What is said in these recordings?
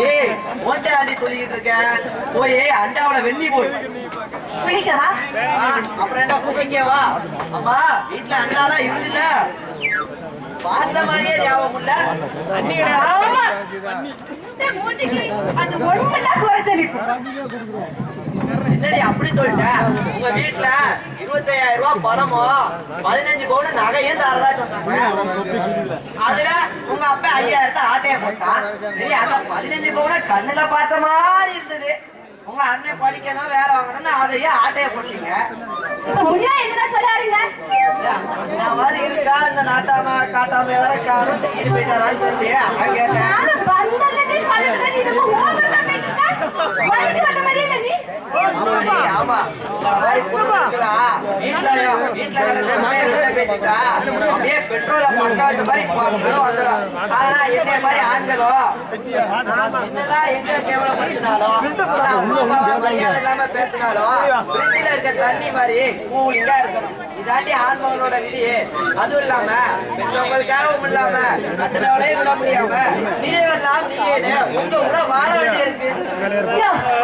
ஏய் ஓட்டை ஆண்டி சொல்லிக்கிட்டு இருக்கேன். போய் அண்டாவுல வெண்ணி போய் குளிக்கவா? அப்புறம் என்ன குளிக்கவா? அம்மா வீட்டுல அண்ணாலாம் இருக்குல்ல, பார்த்த மாதிரியே ஞாபகம் இல்ல. என்னடி அப்படி சொல்லிட்டேன்? உங்க வீட்டுல 25,000 ரூபாய் பணமும் 15 பவுன் நகையும் தரதா சொன்னாங்க. அதுல உங்க அப்பா 5,000 ஆட்டைய போட்டான். சரி, அந்த 15 பவுன கண்ணுல பார்த்த மாதிரி இருந்தது. உங்க அண்ணன் படிக்கணும் வேலை வாங்கணும்னு அதையே ஆட்டைய போட்டீங்க. இருக்கா இந்த நாட்டாம காட்டாம எவர காணும் தூக்கிட்டு போயிட்டாரான்னு தெரியல. அதான் கேட்டேன். ஆமா வீட்டுல கிடக்க பேசிட்டா அப்படியே பெட்ரோல பண்ட வச்ச மாதிரி வந்துடும். ஆனா என்னைய மாதிரி ஆண்களோ என்னதான் எங்க கேவலப்படுத்தினாலும் அம்மா அம்மாவா மரியாதை இல்லாம பேசினாலும் பிரிட்ஜில இருக்க தண்ணி மாதிரி கூலிங்கா இருக்கணும். இதாண்டி ஆண்மகனோட விதி. அதுவும் இல்லாம பெற்றவங்களுக்காகவும் இல்லாம கட்டுறவளையும் விட முடியாம நினைவெல்லாம் நீங்க உங்க கூட வாழ வேண்டிய இருக்கு.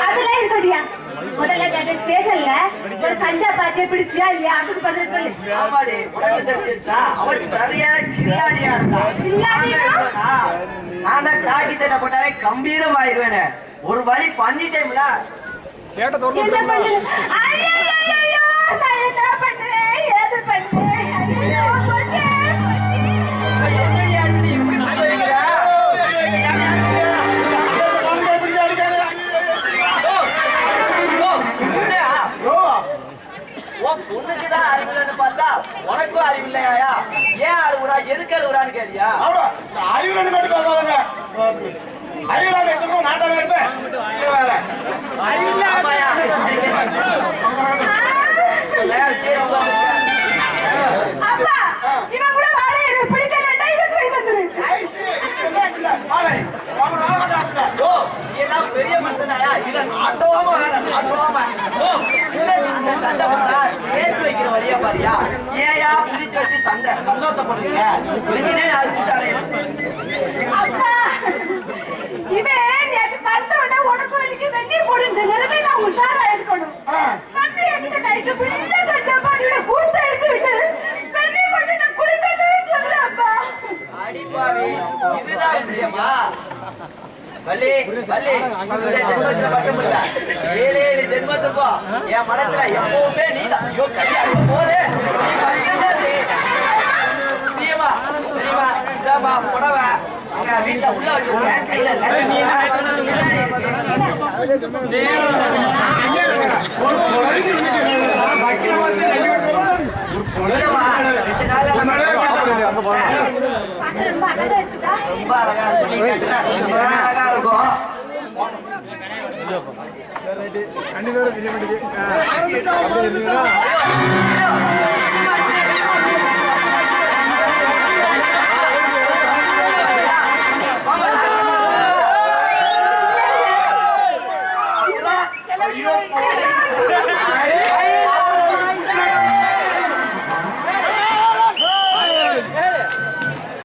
அதெல்லாம் இருக்கடியா? முதல்ல கேட்ட ஸ்டேஷன்ல ஒரு கஞ்சா பாட்டியை பிடிச்சியா இல்லையா? அதுக்கு பதில் சொல்லு. ஆமாடி, உனக்கு தெரிஞ்சிருச்சா? அவன் சரியான கில்லாடியா இருந்தா. நான் தான் காக்கி சட்டை போட்டாலே கம்பீரம் ஆயிடுவேன். ஒரு வழி பண்ணிட்டேன்ல. கேட்ட தோர்ந்து என்ன பண்ணு? ஐயோ நான் என்ன பண்றேன்? ஏது பண்றேன்? ஐயோ போச்சே போச்சே. என்னடி ஆச்சு இப்படி பண்ணுவீங்க? பொண்ணுக்குதான் அறிவில்லைன்னு பார்த்தா உனக்கும் அறிவில்லையா? ஏன் அழுகுறா? எதுக்கு அழுகுறான்னு கேட்டியா? பெரிய மனுஷனாயா? இல்ல நாட்டோமா நாட்டோமா சண்டை போட்டா சேர்த்து வைக்கிற வழியா பாரியா? ஏயா பிரிச்சு வச்சு சந்தோஷப்படுறீங்க? இதுக்குன்னே நாலு கூட்டாளே. இவன் நேற்று பார்த்த உடனே உனக்கு வலிக்கு வெந்நீர் போடுன்னு சொன்னதுமே நான் உஷாரா இருக்கணும். வந்து என்கிட்ட நைட்டு புள்ள கட்ட பாடியோட கூட்ட அடிச்சு விட்டு வெந்நீர் போட்டு நான் குளிக்கணும்னு சொல்றேன்ப்பா. அடிப்பாவி, இதுதான் விஷயமா? வள்ளி வள்ளி, இந்த ஜென்மத்துல மட்டும் இல்ல 7 ஜென்மத்துக்கும் என் மனசுல எப்பவுமே நீதான். ஐயோ கையாக்க போதே நீமா சரிமா இதாமா புடவை எங்க வீட்டுல உள்ள வச்சிருக்கேன். கையில பின்னாடி இருக்கு. ரொம்ப அழகா இருக்கும். நீ கட்டுனா அழகா இருக்கும். கண்டிப்பா